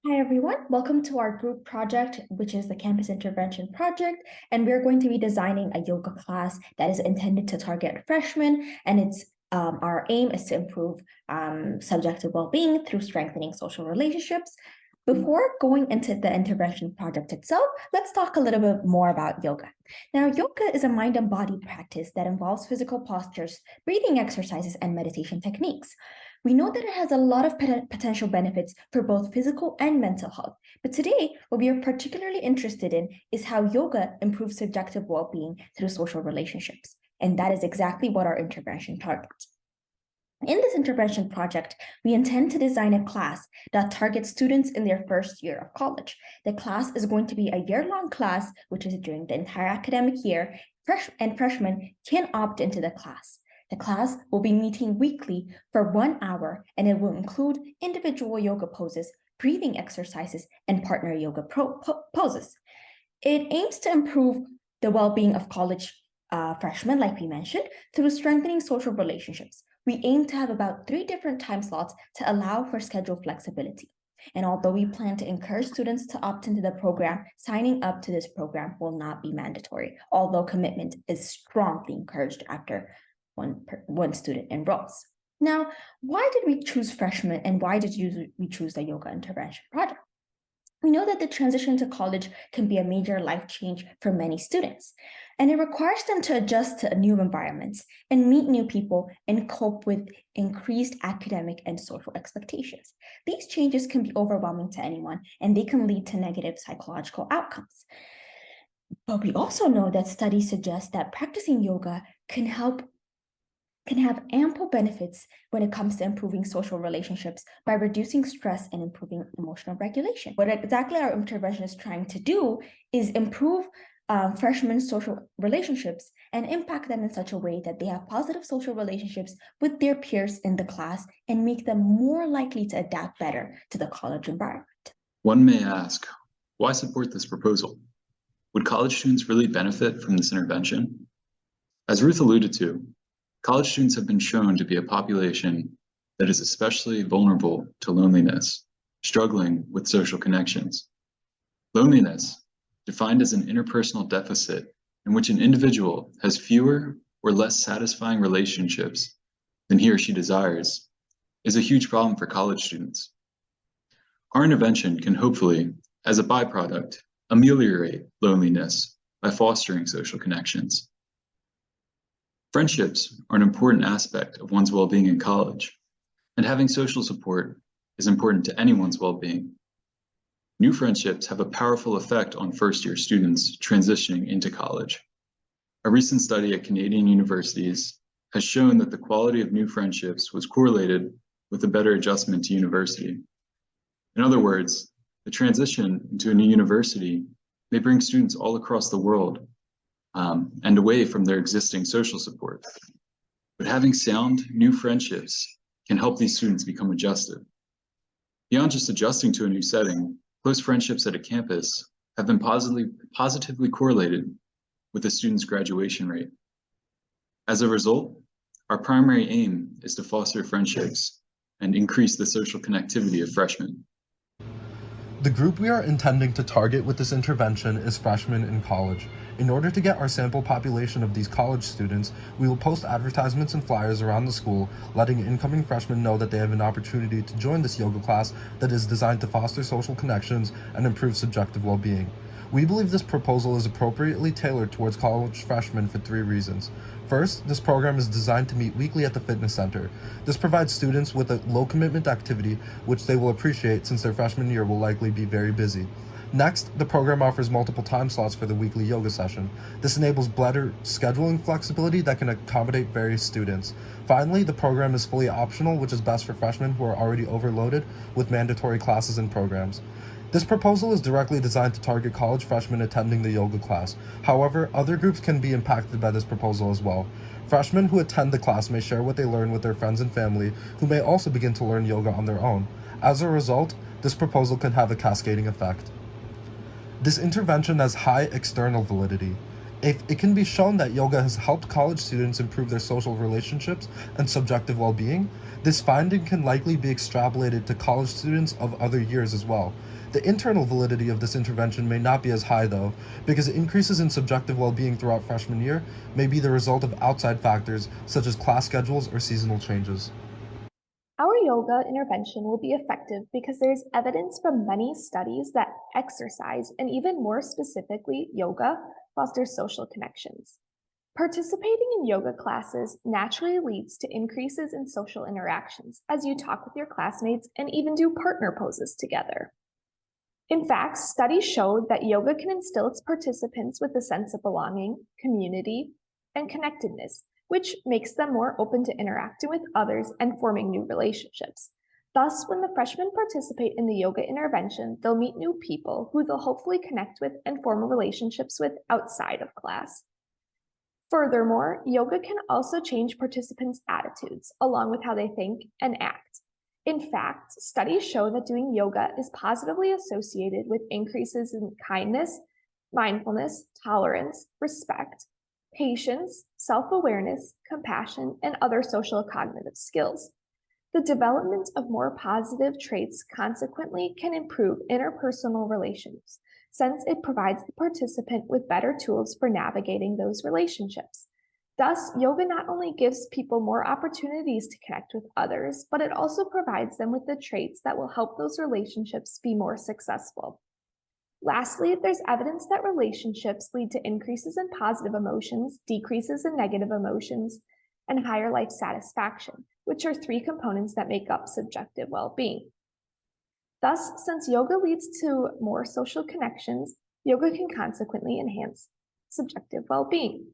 Hi everyone, welcome to our group project, which is the Campus Intervention Project, and we're going to be designing a yoga class that is intended to target freshmen, and our aim is to improve subjective well-being through strengthening social relationships. Before going into the intervention project itself, let's talk a little bit more about yoga. Now, yoga is a mind and body practice that involves physical postures, breathing exercises, and meditation techniques. We know that it has a lot of potential benefits for both physical and mental health. But today, what we are particularly interested in is how yoga improves subjective well-being through social relationships. And that is exactly what our intervention targets. In this intervention project, we intend to design a class that targets students in their first year of college. The class is going to be a year-long class, which is during the entire academic year, and freshmen can opt into the class. The class will be meeting weekly for 1 hour, and it will include individual yoga poses, breathing exercises, and partner yoga poses. It aims to improve the well-being of college freshmen, like we mentioned, through strengthening social relationships. We aim to have about 3 different time slots to allow for schedule flexibility. And although we plan to encourage students to opt into the program, signing up to this program will not be mandatory, although commitment is strongly encouraged after one student enrolls. Now, why did we choose freshmen and why did we choose the yoga intervention project? We know that the transition to college can be a major life change for many students, and it requires them to adjust to new environments and meet new people and cope with increased academic and social expectations. These changes can be overwhelming to anyone, and they can lead to negative psychological outcomes. But we also know that studies suggest that practicing yoga can have ample benefits when it comes to improving social relationships by reducing stress and improving emotional regulation. What exactly our intervention is trying to do is improve freshmen social relationships and impact them in such a way that they have positive social relationships with their peers in the class and make them more likely to adapt better to the college environment. One may ask, why support this proposal? Would college students really benefit from this intervention? As Ruth alluded to, college students have been shown to be a population that is especially vulnerable to loneliness, struggling with social connections. Loneliness, defined as an interpersonal deficit in which an individual has fewer or less satisfying relationships than he or she desires, is a huge problem for college students. Our intervention can hopefully, as a byproduct, ameliorate loneliness by fostering social connections. Friendships are an important aspect of one's well-being in college, and having social support is important to anyone's well-being. New friendships have a powerful effect on first-year students transitioning into college. A recent study at Canadian universities has shown that the quality of new friendships was correlated with a better adjustment to university. In other words, the transition into a new university may bring students all across the world and away from their existing social support. But having sound, new friendships can help these students become adjusted. Beyond just adjusting to a new setting, close friendships at a campus have been positively correlated with a student's graduation rate. As a result, our primary aim is to foster friendships and increase the social connectivity of freshmen. The group we are intending to target with this intervention is freshmen in college. In order to get our sample population of these college students, we will post advertisements and flyers around the school, letting incoming freshmen know that they have an opportunity to join this yoga class that is designed to foster social connections and improve subjective well-being. We believe this proposal is appropriately tailored towards college freshmen for 3 reasons. First, this program is designed to meet weekly at the fitness center. This provides students with a low-commitment activity, which they will appreciate since their freshman year will likely be very busy. Next, the program offers multiple time slots for the weekly yoga session. This enables better scheduling flexibility that can accommodate various students. Finally, the program is fully optional, which is best for freshmen who are already overloaded with mandatory classes and programs. This proposal is directly designed to target college freshmen attending the yoga class. However, other groups can be impacted by this proposal as well. Freshmen who attend the class may share what they learn with their friends and family, who may also begin to learn yoga on their own. As a result, this proposal can have a cascading effect. This intervention has high external validity. If it can be shown that yoga has helped college students improve their social relationships and subjective well-being, this finding can likely be extrapolated to college students of other years as well. The internal validity of this intervention may not be as high though, because increases in subjective well-being throughout freshman year may be the result of outside factors such as class schedules or seasonal changes. Our yoga intervention will be effective because there's evidence from many studies that exercise, and even more specifically yoga, fosters social connections. Participating in yoga classes naturally leads to increases in social interactions as you talk with your classmates and even do partner poses together. In fact, studies showed that yoga can instill its participants with a sense of belonging, community, and connectedness, which makes them more open to interacting with others and forming new relationships. Thus, when the freshmen participate in the yoga intervention, they'll meet new people who they'll hopefully connect with and form relationships with outside of class. Furthermore, yoga can also change participants' attitudes along with how they think and act. In fact, studies show that doing yoga is positively associated with increases in kindness, mindfulness, tolerance, respect, patience, self-awareness, compassion, and other social cognitive skills. The development of more positive traits consequently can improve interpersonal relations, since it provides the participant with better tools for navigating those relationships. Thus, yoga not only gives people more opportunities to connect with others, but it also provides them with the traits that will help those relationships be more successful. Lastly, there's evidence that relationships lead to increases in positive emotions, decreases in negative emotions, and higher life satisfaction, which are three components that make up subjective well-being. Thus, since yoga leads to more social connections, yoga can consequently enhance subjective well-being.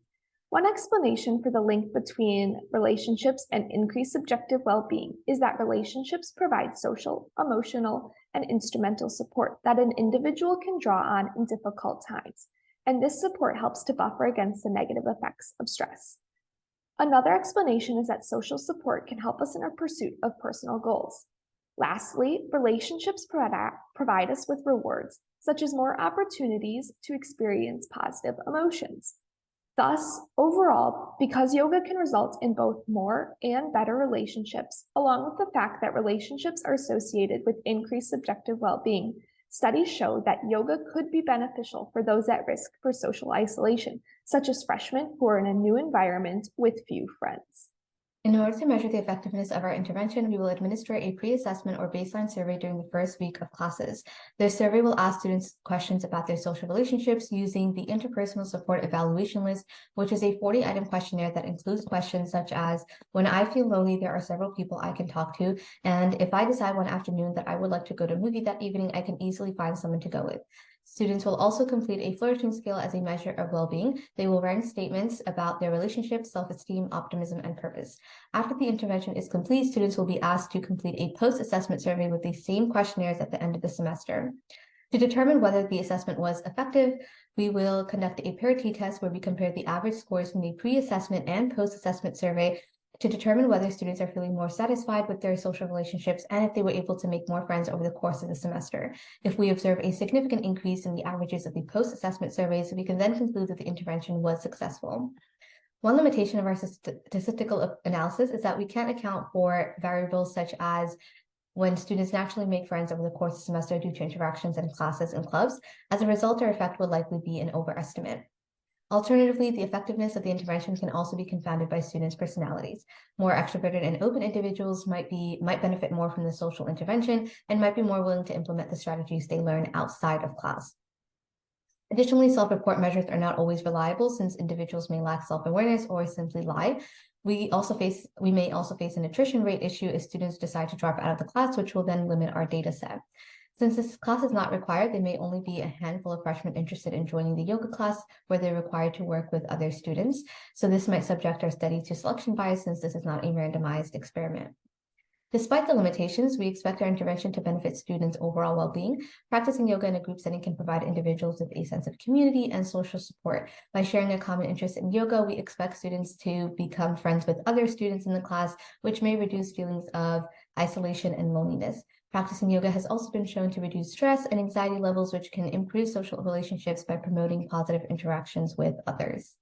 One explanation for the link between relationships and increased subjective well-being is that relationships provide social, emotional, and instrumental support that an individual can draw on in difficult times, and this support helps to buffer against the negative effects of stress. Another explanation is that social support can help us in our pursuit of personal goals. Lastly, relationships provide us with rewards, such as more opportunities to experience positive emotions. Thus, overall, because yoga can result in both more and better relationships, along with the fact that relationships are associated with increased subjective well-being, studies show that yoga could be beneficial for those at risk for social isolation, such as freshmen who are in a new environment with few friends. In order to measure the effectiveness of our intervention, we will administer a pre-assessment or baseline survey during the first week of classes. This survey will ask students questions about their social relationships using the Interpersonal Support Evaluation List, which is a 40-item questionnaire that includes questions such as, when I feel lonely, there are several people I can talk to, and if I decide one afternoon that I would like to go to a movie that evening, I can easily find someone to go with. Students will also complete a flourishing scale as a measure of well-being. They will rank statements about their relationships, self-esteem, optimism, and purpose. After the intervention is complete, students will be asked to complete a post-assessment survey with the same questionnaires at the end of the semester. To determine whether the assessment was effective, we will conduct a parity test where we compare the average scores from the pre-assessment and post-assessment survey to determine whether students are feeling more satisfied with their social relationships and if they were able to make more friends over the course of the semester. If we observe a significant increase in the averages of the post-assessment surveys, we can then conclude that the intervention was successful. One limitation of our statistical analysis is that we can't account for variables such as when students naturally make friends over the course of the semester due to interactions in classes and clubs. As a result, our effect would likely be an overestimate. Alternatively, the effectiveness of the intervention can also be confounded by students' personalities. More extroverted and open individuals might benefit more from the social intervention and might be more willing to implement the strategies they learn outside of class. Additionally, self-report measures are not always reliable since individuals may lack self-awareness or simply lie. We may also face an attrition rate issue if students decide to drop out of the class, which will then limit our data set. Since this class is not required, there may only be a handful of freshmen interested in joining the yoga class where they're required to work with other students. So this might subject our study to selection bias since this is not a randomized experiment. Despite the limitations, we expect our intervention to benefit students' overall well-being. Practicing yoga in a group setting can provide individuals with a sense of community and social support. By sharing a common interest in yoga, we expect students to become friends with other students in the class, which may reduce feelings of isolation, and loneliness. Practicing yoga has also been shown to reduce stress and anxiety levels, which can improve social relationships by promoting positive interactions with others.